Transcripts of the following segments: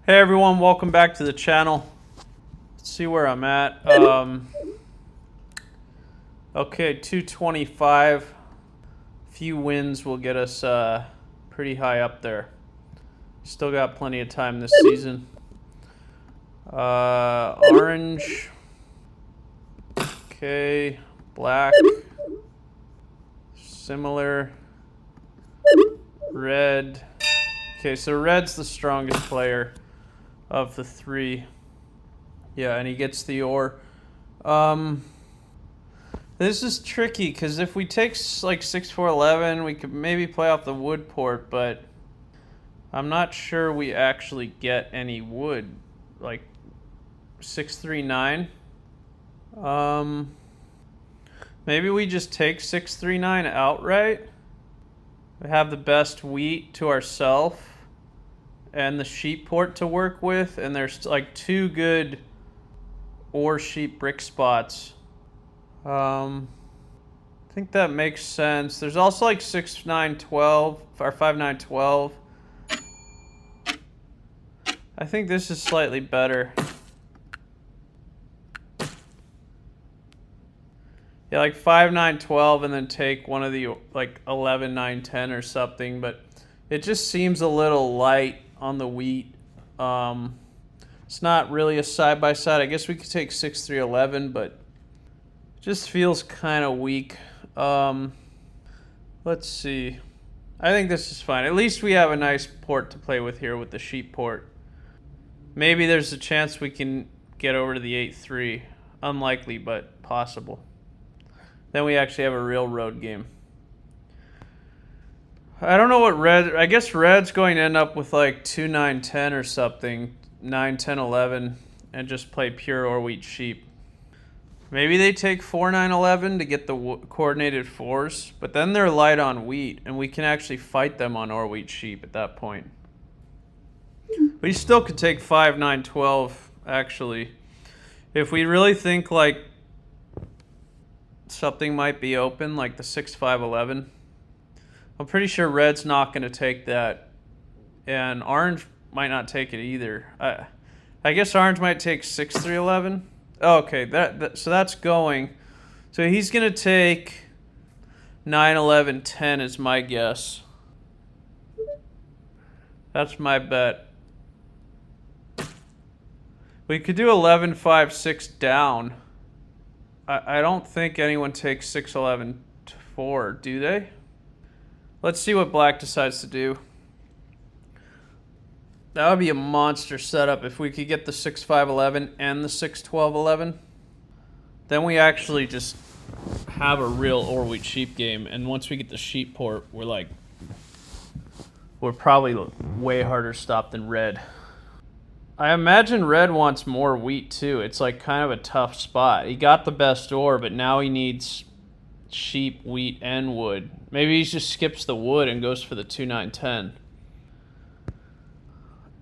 Hey everyone, welcome back to the channel. Let's see where I'm at. Okay, 225. Few wins will get us pretty high up there. Still got plenty of time this season. Orange. Okay, black. Similar. Red. Okay, so red's the strongest player of the three. Yeah, and he gets the ore. This is tricky because if we take like 6, 4, 11, we could maybe play off the wood port, but I'm not sure we actually get any wood. Like 6, 3, 9. Maybe we just take 6, 3, 9 outright. We have the best wheat to ourselves and the sheep port to work with, and there's like 2 good ore sheep brick spots. I think that makes sense. There's also like 6, 9, 12 or 5, 9, 12. I think this is slightly better. Yeah, like 5, 9, 12 and then take one of the like 11, 9, 10 or something, but it just seems a little light on the wheat. It's not really a side-by-side. I guess we could take 6, 3, 11, but it just feels kind of weak. Let's see. I think this is fine. At least we have a nice port to play with here with the sheep port. Maybe there's a chance we can get over to the 8-3. Unlikely, but possible. Then we actually have a real road game. I don't know what red... I guess red's going to end up with like 2, 9, 10 or something. 9, 10, 11. And just play pure or wheat sheep. Maybe they take 4, 9, 11 to get the coordinated 4s. But then they're light on wheat. And we can actually fight them on or wheat sheep at that point. We still could take 5, 9, 12 actually. If we really think like something might be open, like the 6, 5, 11. I'm pretty sure red's not going to take that. And orange might not take it either. I guess orange might take 6, 3, 11. Oh, okay, so that's going. So he's going to take 9, 11, 10 is my guess. That's my bet. We could do 11, 5, 6 down. I don't think anyone takes 6, 11, 4, do they? Let's see what black decides to do. That would be a monster setup if we could get the 6, 5, 11 and the 6, 12, 11. Then we actually just have a real or wheat sheep game. And once we get the sheep port, we're probably way harder stopped than red. I imagine red wants more wheat too. It's like kind of a tough spot. He got the best ore, but now he needs sheep, wheat, and wood. Maybe he just skips the wood and goes for the 2, 9, 10.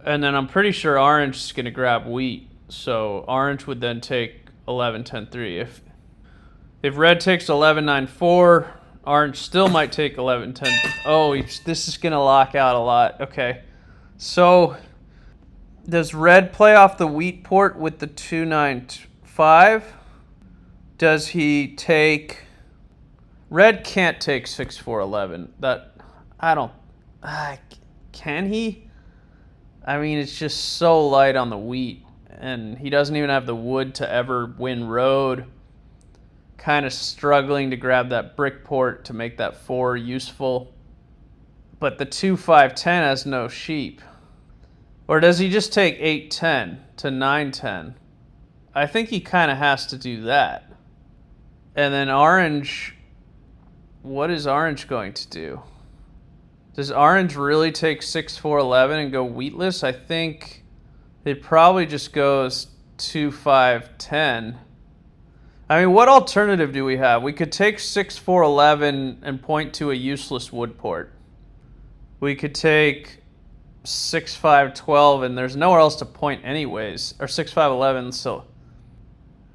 And then I'm pretty sure orange is going to grab wheat. So orange would then take 11, 10, 3. If red takes 11, 9, 4, orange still might take 11, 10. Oh, this is going to lock out a lot. Okay. So does red play off the wheat port with the 2, 9, 5? Does he take... Red can't take 6, 4, 11. Can he? I mean, it's just so light on the wheat. And he doesn't even have the wood to ever win road. Kind of struggling to grab that brick port to make that 4 useful. But the 2, 5, 10 has no sheep. Or does he just take 8, 10 to 9, 10? I think he kind of has to do that. And then orange... What is orange going to do? Does orange really take 6, 4, 11 and go wheatless? I think it probably just goes 2, 5, 10. I mean, what alternative do we have? We could take 6, 4, 11 and point to a useless wood port. We could take 6, 5, 12 and there's nowhere else to point anyways. Or 6, 5, 11, so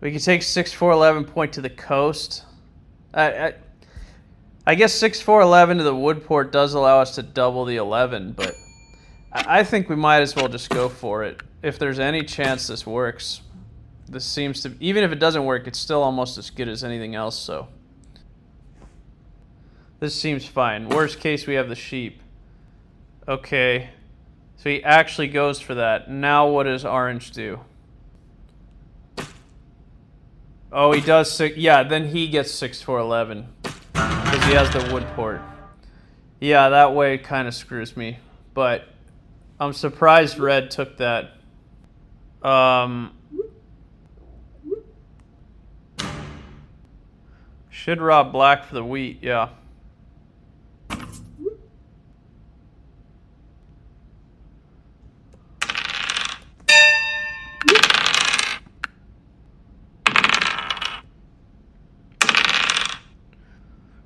we could take 6, 4, 11, point to the coast. I guess 6, 4, 11 to the wood port does allow us to double the 11, but I think we might as well just go for it. If there's any chance this works. This seems to... Even if it doesn't work, it's still almost as good as anything else, so... This seems fine. Worst case, we have the sheep. Okay. So he actually goes for that. Now what does orange do? Oh, he does 6... Yeah, then he gets 6, 4, 11. Because he has the wood port. Yeah, that way it kind of screws me. But I'm surprised red took that. Should rob black for the wheat, yeah.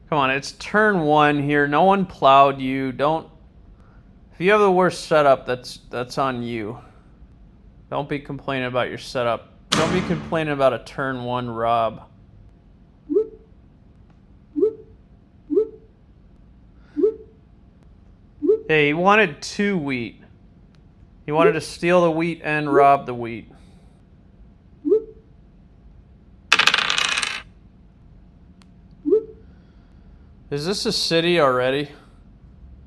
Come on, it's turn 1 here. No one plowed you. Don't... If you have the worst setup, that's on you. Don't be complaining about your setup. Don't be complaining about a turn 1 rob. Hey, he wanted 2 wheat. He wanted to steal the wheat and rob the wheat. Is this a city already?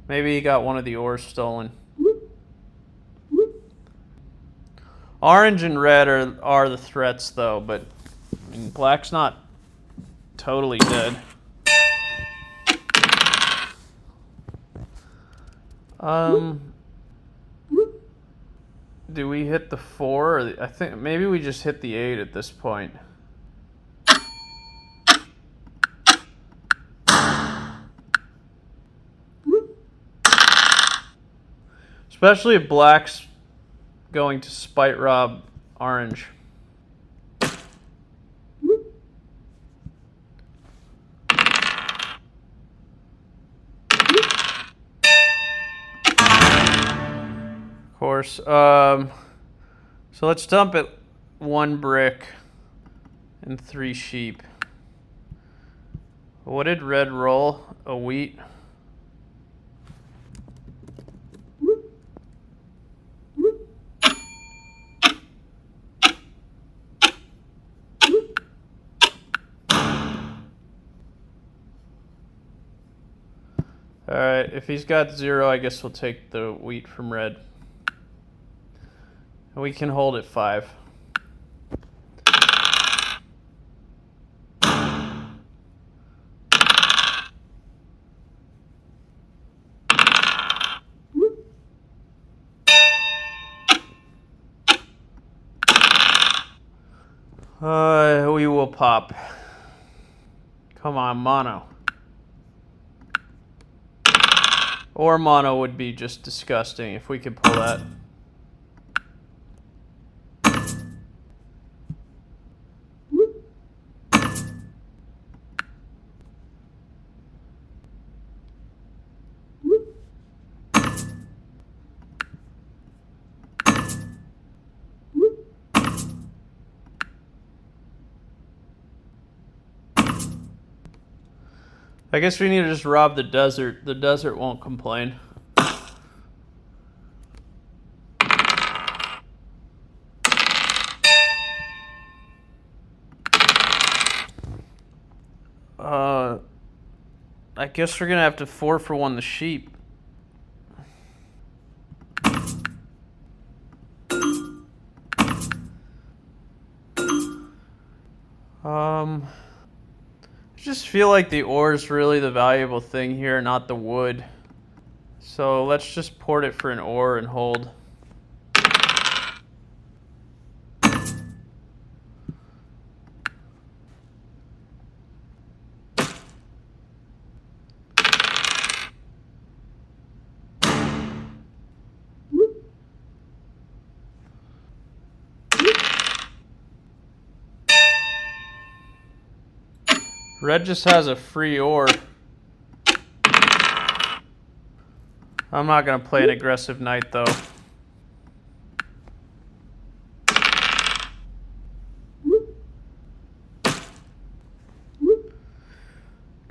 Maybe he got one of the ores stolen. Orange and red are the threats, though, but I mean, black's not totally dead. Do we hit the 4? Or I think maybe we just hit the 8 at this point. Especially if black's going to spite rob orange. Of course. So let's dump it 1 brick and 3 sheep. What did red roll? A wheat? Alright, if he's got 0, I guess we'll take the wheat from red. And we can hold at 5. We will pop. Come on, mono. Or mono would be just disgusting if we could pull that. I guess we need to just rob the desert. The desert won't complain. I guess we're gonna have to 4 for 1 the sheep. I just feel like the ore is really the valuable thing here, not the wood. So let's just port it for an ore and hold. Red just has a free ore. I'm not going to play an aggressive knight, though.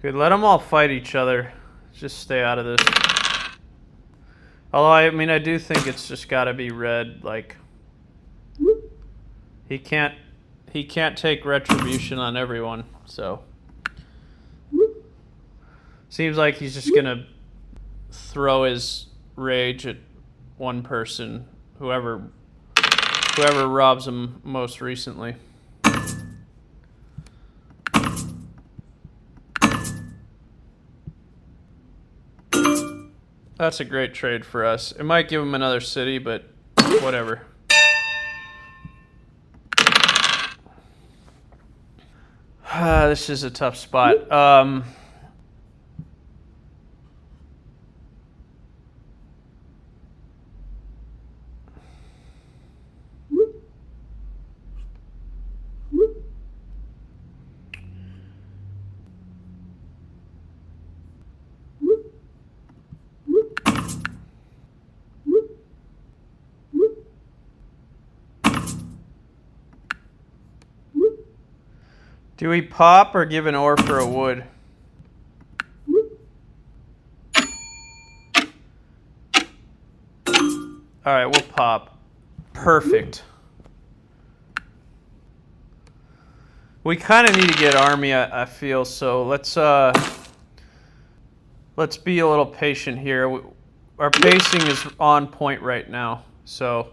Good, let them all fight each other. Just stay out of this. Although, I mean, I do think it's just got to be red. Like, he can't take retribution on everyone, so... Seems like he's just gonna throw his rage at one person, whoever robs him most recently. That's a great trade for us. It might give him another city, but whatever. This is a tough spot. Do we pop or give an ore for a wood? Alright, we'll pop. Perfect. We kind of need to get army, I feel, so let's be a little patient here. Our pacing is on point right now, so...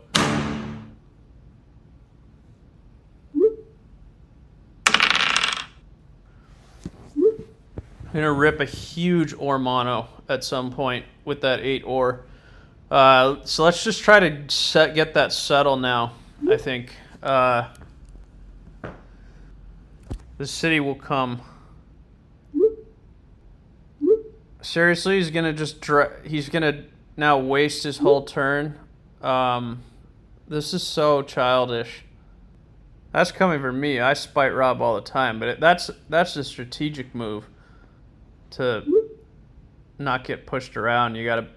I'm going to rip a huge ore mono at some point with that 8 ore. So let's just try to get that settle now, I think. The city will come. Seriously, he's going to just... he's going to now waste his whole turn. This is so childish. That's coming from me. I spite rob all the time, but that's a strategic move. To not get pushed around, you gotta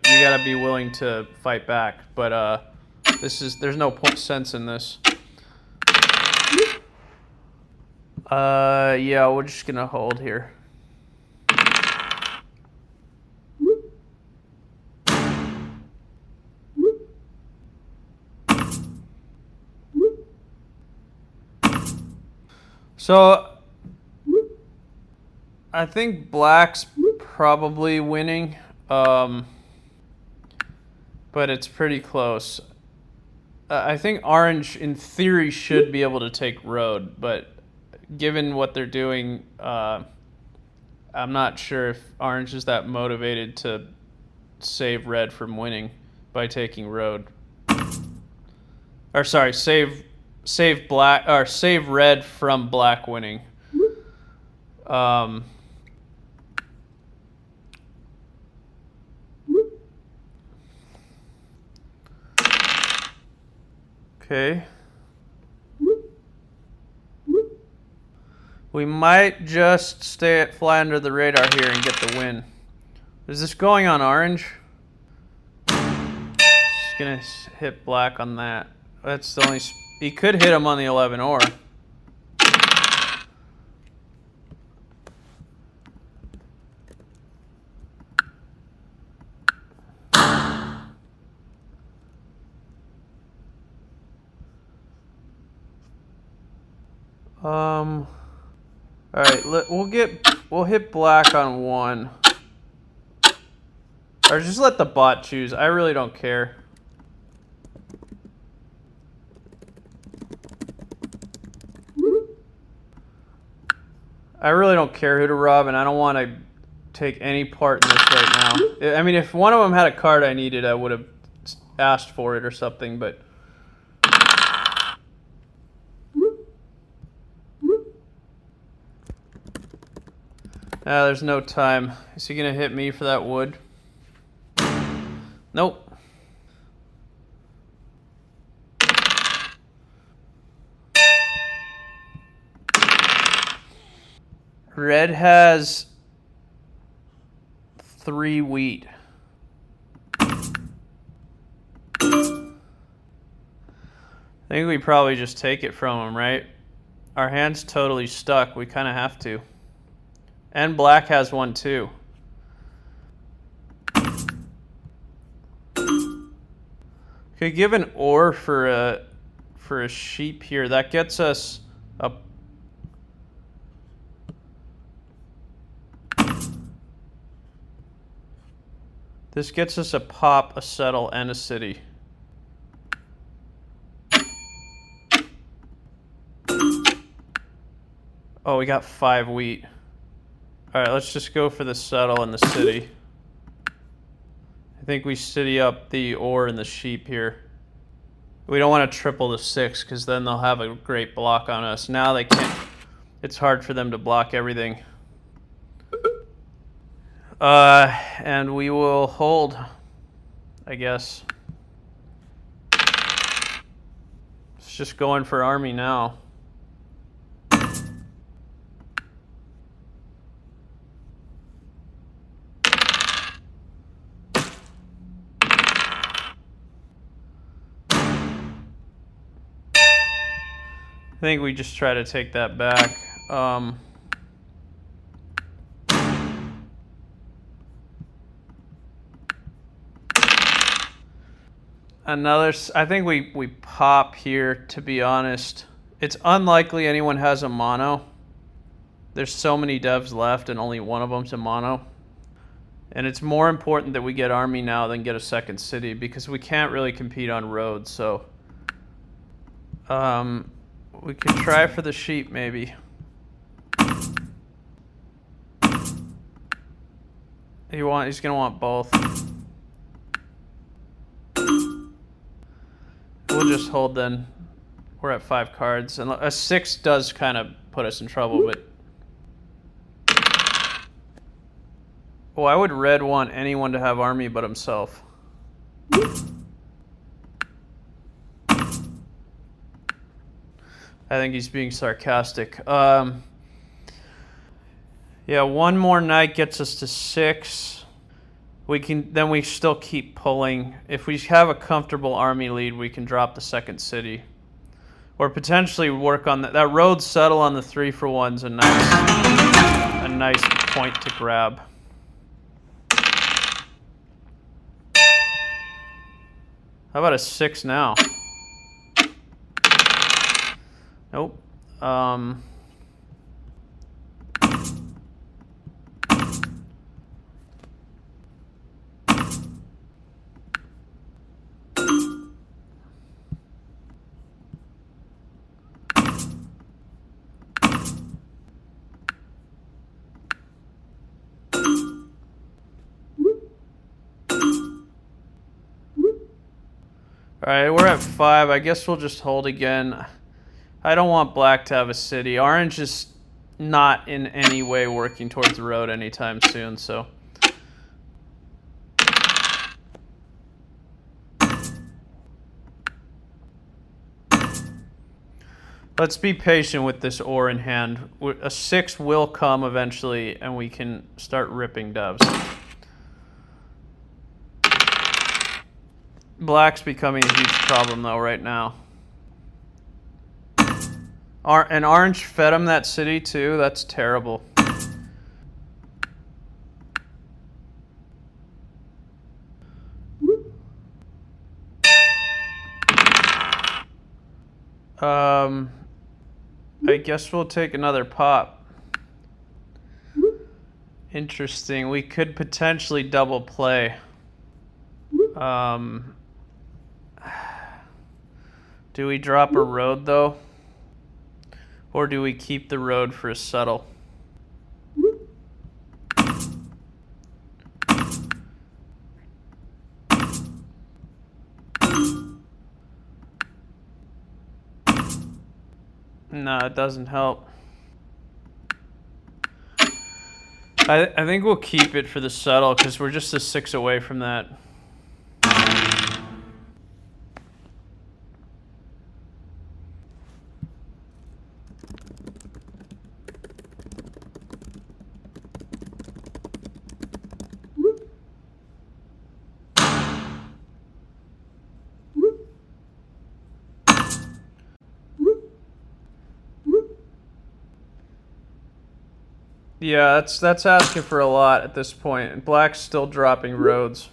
be willing to fight back. But there's no sense in this. Yeah, we're just gonna hold here. So I think black's probably winning, but it's pretty close. I think orange, in theory, should be able to take road, but given what they're doing, I'm not sure if orange is that motivated to save red from winning by taking road. Or sorry, save black, or save red from black winning. Okay. We might just fly under the radar here and get the win. Is this going on orange? Just gonna hit black on that. That's the only... He could hit him on the 11 ore. All right, we'll hit black on 1. Or just let the bot choose. I really don't care. I really don't care who to rob, and I don't want to take any part in this right now. I mean, if one of them had a card I needed, I would have asked for it or something, but... there's no time. Is he going to hit me for that wood? Nope. Red has 3 wheat. I think we probably just take it from him, right? Our hand's totally stuck. We kind of have to. And black has 1 too. Could give an ore for a sheep here. That gets us a. This gets us a pop, a settle, and a city. Oh, we got 5 wheat. Alright, let's just go for the settle and the city. I think we city up the ore and the sheep here. We don't want to triple the 6 because then they'll have a great block on us. Now they can't. It's hard for them to block everything. And we will hold, I guess. It's just going for army now. I think we just try to take that back. I think we pop here, to be honest. It's unlikely anyone has a mono. There's so many devs left and only one of them's a mono. And it's more important that we get army now than get a second city because we can't really compete on roads, so we could try for the sheep maybe. He's gonna want both. We'll just hold then. We're at 5 cards. And a 6 does kind of put us in trouble, but... Why would red want anyone to have army but himself? I think he's being sarcastic. Yeah, one more knight gets us to 6. Then we still keep pulling. If we have a comfortable army lead, we can drop the second city. Or potentially work on that road settle on the 3-for-1's a nice point to grab. How about a 6 now? Nope. Alright, we're at 5. I guess we'll just hold again. I don't want black to have a city. Orange is not in any way working towards the road anytime soon, so... Let's be patient with this ore in hand. A 6 will come eventually, and we can start ripping devs. Black's becoming a huge problem, though, right now. And orange fed him that city, too. That's terrible. I guess we'll take another pop. Interesting. We could potentially double play. Do we drop a road, though? Or do we keep the road for a settle? No, it doesn't help. I think we'll keep it for the settle because we're just a 6 away from that. Yeah, that's asking for a lot at this point. And black's still dropping roads.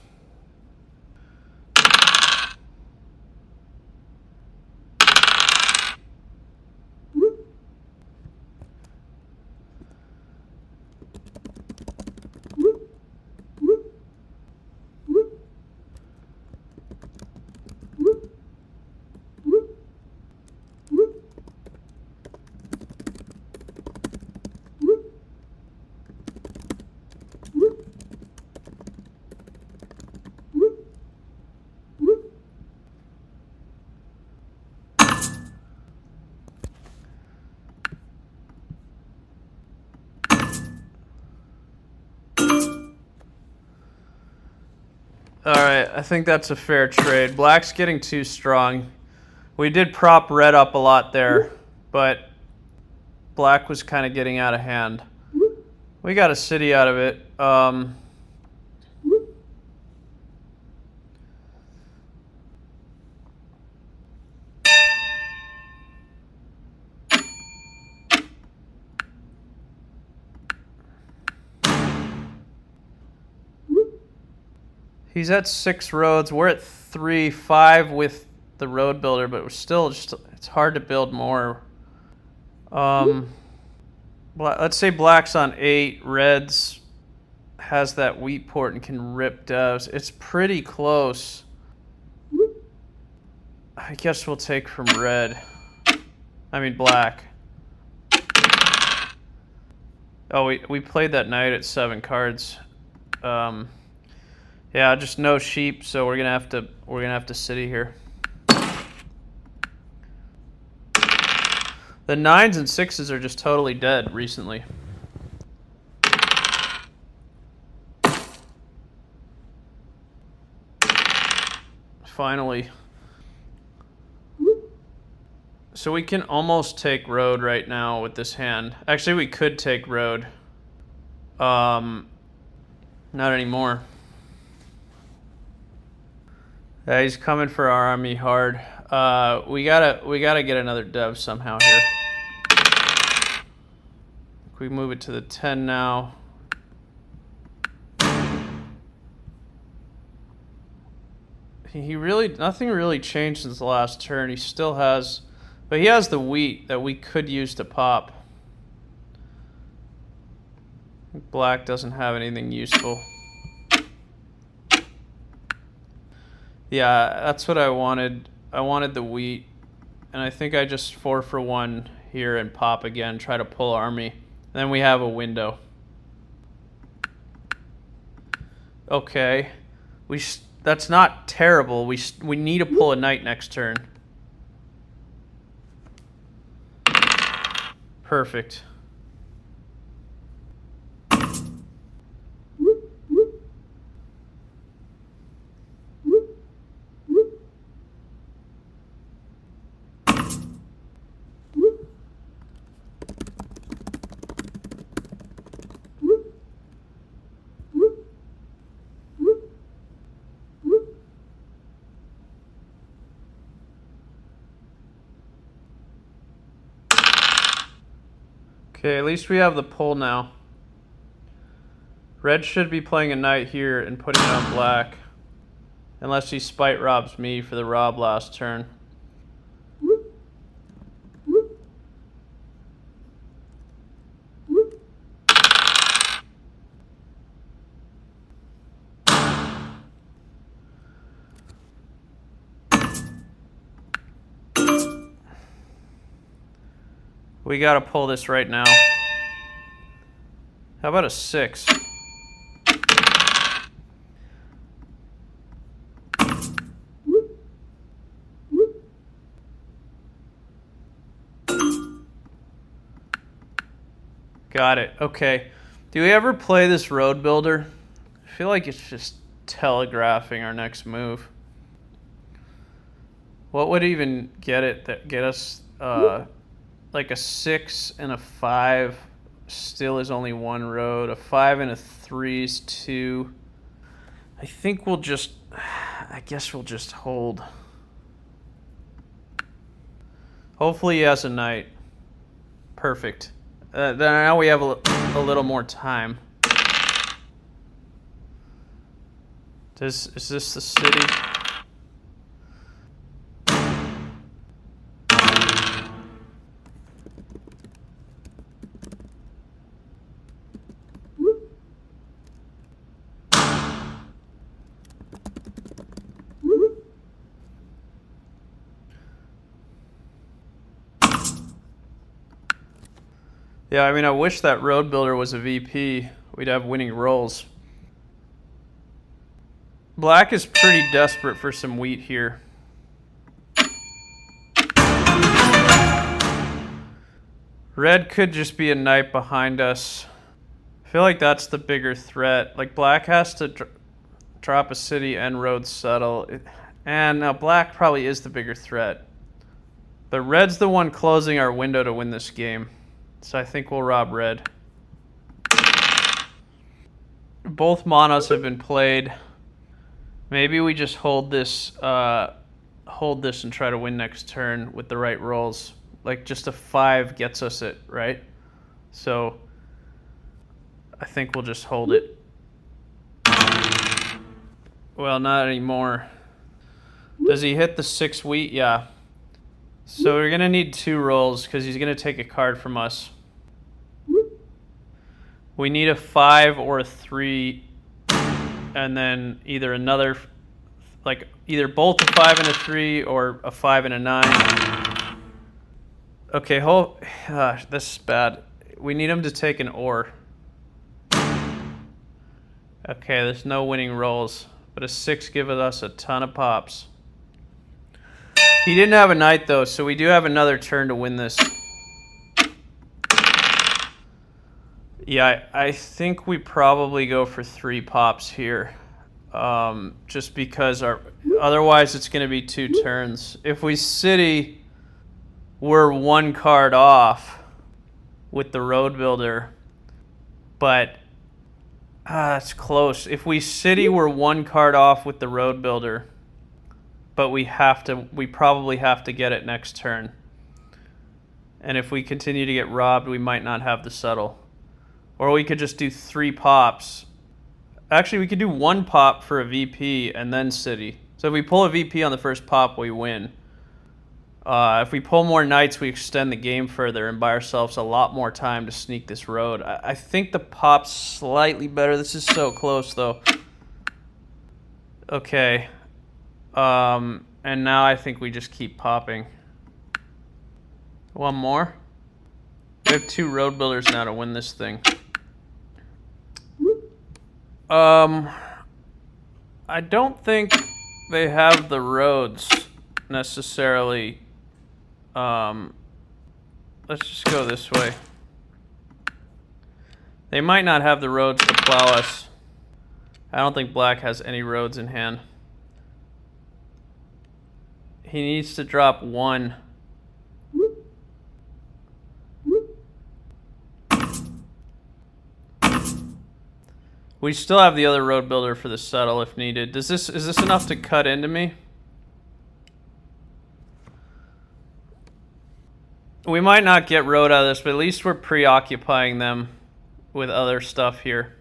Alright, I think that's a fair trade. Black's getting too strong. We did prop red up a lot there, but black was kind of getting out of hand. We got a city out of it. He's at 6 roads. We're at 3, 5 with the road builder, but we're still just, it's hard to build more. Let's say black's on 8, red's has that wheat port and can rip devs. It's pretty close. I guess we'll take from red. I mean black. Oh, we played that knight at 7 cards. Yeah, just no sheep, so we're gonna have to city here. The 9s and 6s are just totally dead recently. Finally. So we can almost take road right now with this hand. Actually, we could take road. Not anymore. Yeah, he's coming for our army hard. We gotta get another dev somehow here. We move it to the 10 now. Nothing really changed since the last turn. He still has, but he has the wheat that we could use to pop. Black doesn't have anything useful. Yeah, that's what I wanted. I wanted the wheat, and I think I just 4 for 1 here and pop again, try to pull army. And then we have a window. Okay, that's not terrible. We need to pull a knight next turn. Perfect. Okay, at least we have the pull now. Red should be playing a knight here and putting it on black. Unless he spite robs me for the rob last turn. We gotta pull this right now. How about a 6? Got it. Okay. Do we ever play this road builder? I feel like it's just telegraphing our next move. What would even get us like a 6 and a 5 still is only 1 road. A 5 and a 3 is 2. I think I guess we'll just hold. Hopefully he has a knight. Perfect. Then now we have a little more time. Is this the city? Yeah, I mean, I wish that road builder was a VP. We'd have winning rolls. Black is pretty desperate for some wheat here. Red could just be a knight behind us. I feel like that's the bigger threat. Like, black has to drop a city and road settle. And now black probably is the bigger threat. But red's the one closing our window to win this game. So I think we'll rob red. Both monos have been played. Maybe we just hold this and try to win next turn with the right rolls. Like just a 5 gets us it, right? So I think we'll just hold it. Well, not anymore. Does he hit the 6 wheat? Yeah. So we're going to need 2 rolls because he's going to take a card from us. We need a 5 or a 3, and then either another, like either both a 5 and a 3 or a 5 and a 9. Okay, gosh, this is bad. We need him to take an or. Okay, there's no winning rolls, but a 6 gives us a ton of pops. He didn't have a knight though, so we do have another turn to win this. Yeah, I think we probably go for 3 pops here. Just because otherwise it's going to be 2 turns. If we city, we're 1 card off with the road builder. But that's close. If we city, we're 1 card off with the road builder. But we probably have to get it next turn. And if we continue to get robbed, we might not have the settle. Or we could just do 3 pops. Actually, we could do 1 pop for a VP and then city. So if we pull a VP on the first pop, we win. If we pull more knights, we extend the game further and buy ourselves a lot more time to sneak this road. I think the pop's slightly better. This is so close, though. Okay. And now I think we just keep popping. 1 more. We have 2 road builders now to win this thing. I don't think they have the roads necessarily. Let's just go this way. They might not have the roads to plow us. I don't think black has any roads in hand. He needs to drop 1. We still have the other road builder for the settle if needed. Is this enough to cut into me? We might not get road out of this, but at least we're preoccupying them with other stuff here.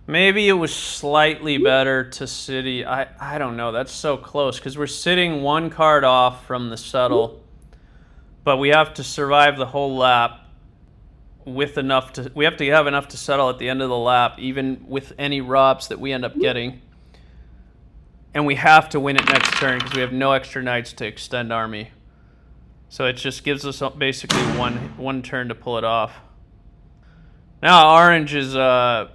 Maybe it was slightly better to city. I don't know. That's so close because we're sitting 1 card off from the settle, but we have to survive the whole lap. We have to have enough to settle at the end of the lap, even with any robs that we end up getting. And we have to win it next turn because we have no extra knights to extend army. So it just gives us basically one turn to pull it off. Now orange is, I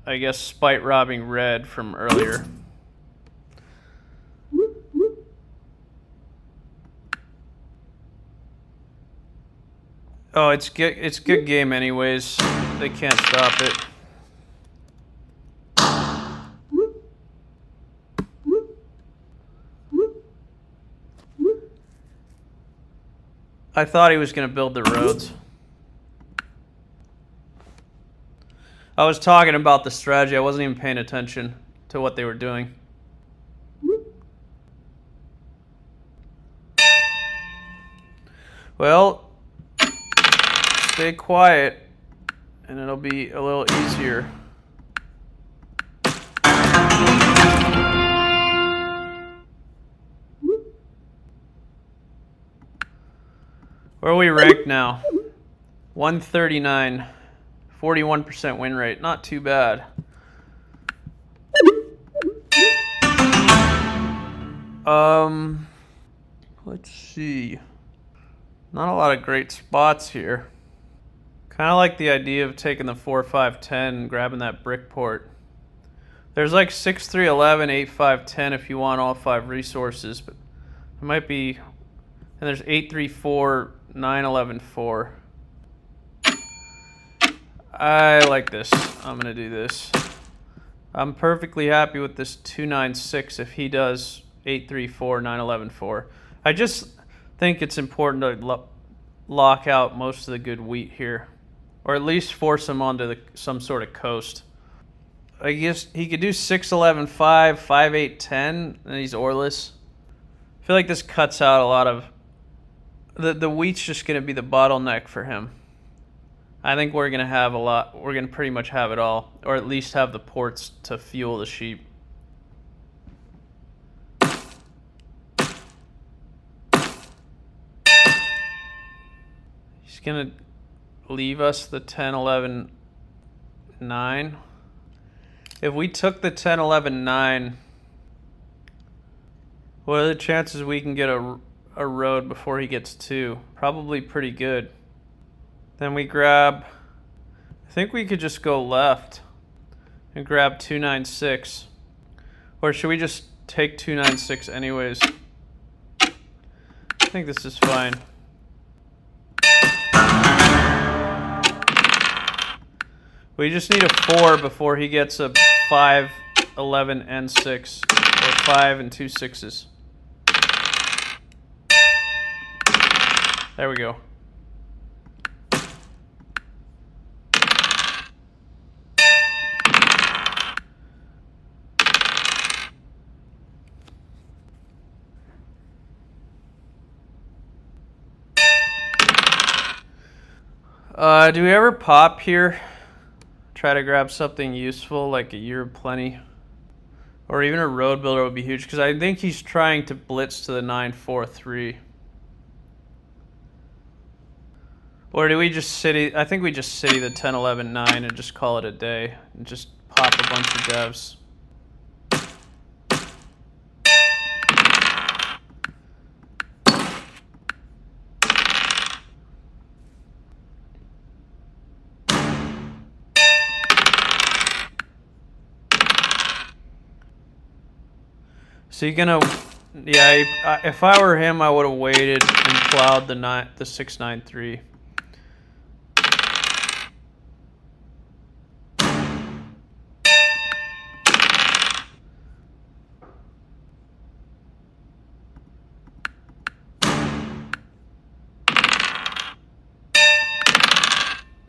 guess, spite robbing red from earlier. Oh, it's good game anyways. They can't stop it. I thought he was going to build the roads. I was talking about the strategy. I wasn't even paying attention to what they were doing. Well, stay quiet and it'll be a little easier. Where are we ranked now? 139. 41% win rate. Not too bad. Let's see. Not a lot of great spots here. Kind of like the idea of taking the 4-5-10 and grabbing that brick port. There's like 6-3-11, 8-5-10 if you want all 5 resources, but it might be. And there's 8-3-4, 9-11-4. I like this. I'm gonna do this. I'm perfectly happy with this 296 if he does 834, 911.4. I just think it's important to lock out most of the good wheat here, or at least force him onto some sort of coast. I guess he could do 611.5, 5810, and he's orless. I feel like this cuts out a lot of the wheat's just going to be the bottleneck for him. I think we're going to have a lot. We're going to pretty much have it all, or at least have the ports to fuel the sheep. He's going to leave us the 10, 11, 9. If we took the 10, 11, 9, what are the chances we can get a road before he gets 2? Probably pretty good. Then we grab, I think we could just go left and grab 296. Or should we just take 296 anyways? I think this is fine. We just need a 4 before he gets a 5, 11, and 6. Or 5 and 2 6s. There we go. Do we ever pop here? Try to grab something useful like a year of plenty. Or even a road builder would be huge, because I think he's trying to blitz to the 943. Or do we just city? I think we just city the 10, 11, 9 and just call it a day. And just pop a bunch of devs. So you're gonna, yeah. If I were him, I would have waited and plowed the 693.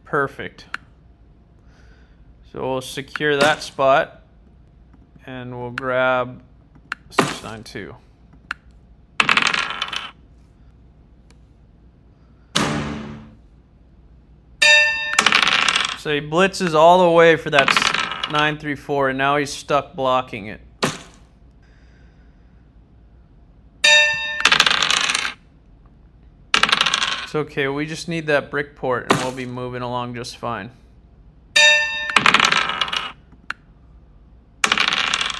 Perfect. So we'll secure that spot, and we'll grab 692. So he blitzes all the way for that 934, and now he's stuck blocking it. It's okay, we just need that brick port, and we'll be moving along just fine.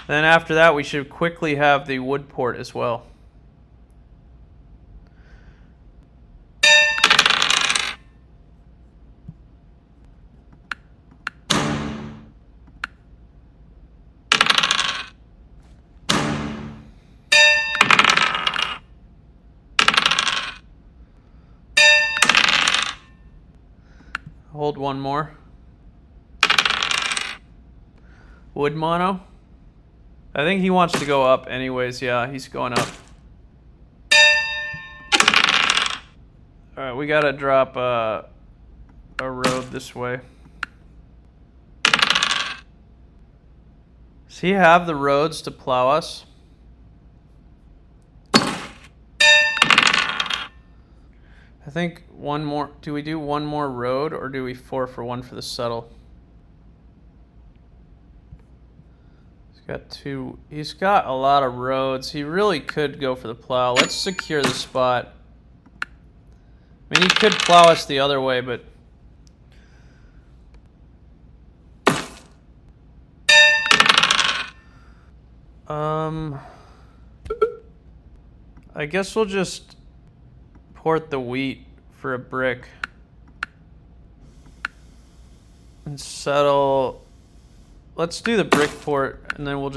Then after that, we should quickly have the wood port as well. Hold one more. Wood mono. I think he wants to go up anyways. Yeah, he's going up. Alright, we gotta drop a road this way. Does he have the roads to plow us? I think one more. Do we do one more road, or do we 4 for 1 for the settle? He's got 2. He's got a lot of roads. He really could go for the plow. Let's secure the spot. I mean, he could plow us the other way, but I guess we'll just port the wheat for a brick and settle. Let's do the brick port, and then we'll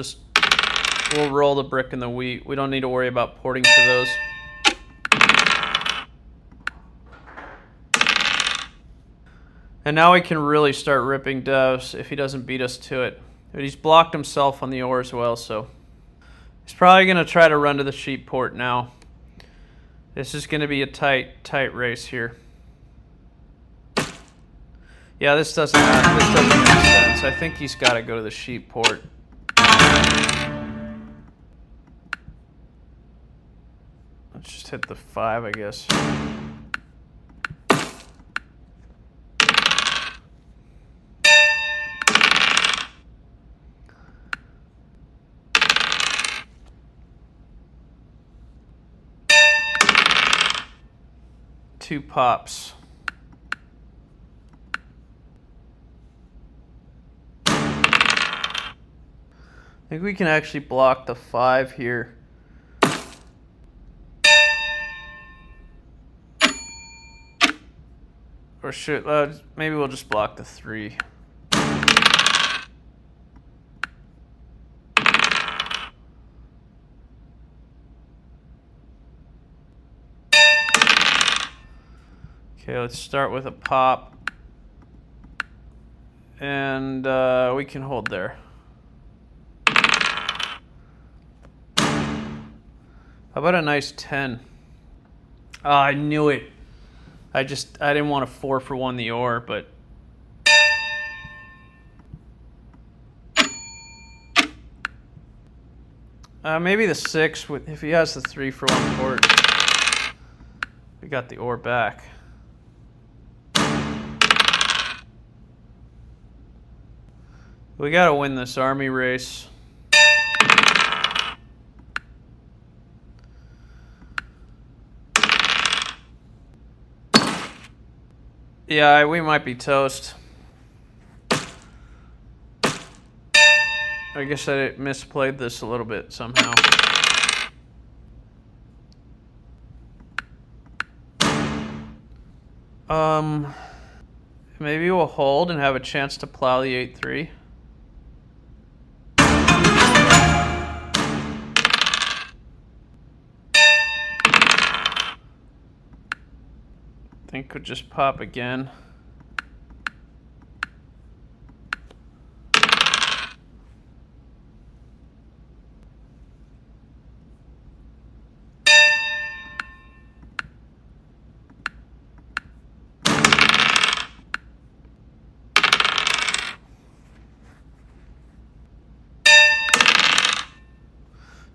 roll the brick and the wheat. We don't need to worry about porting for those. And now we can really start ripping devs if he doesn't beat us to it. But he's blocked himself on the ore as well, so he's probably going to try to run to the sheep port now. This is going to be a tight race here. Yeah, this doesn't make sense. I think he's got to go to the sheep port. Let's just hit the 5, I guess. Two pops. I think we can actually block the 5 here. Or should, maybe we'll just block the 3. Okay, let's start with a pop. And we can hold there. How about a nice 10? Oh, I knew it. I didn't want to 4-for-1 the ore, but maybe the 6 if he has the 3-for-1 port. We got the ore back. We gotta win this army race. Yeah, we might be toast. I guess I misplayed this a little bit somehow. Maybe we'll hold and have a chance to plow the 8-3. I think could just pop again.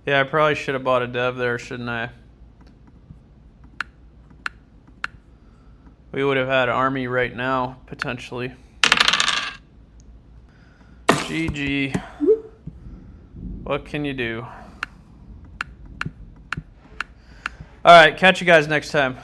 Yeah, I probably should have bought a dev there, shouldn't I? We would have had army right now, potentially. GG. What can you do? Alright, catch you guys next time.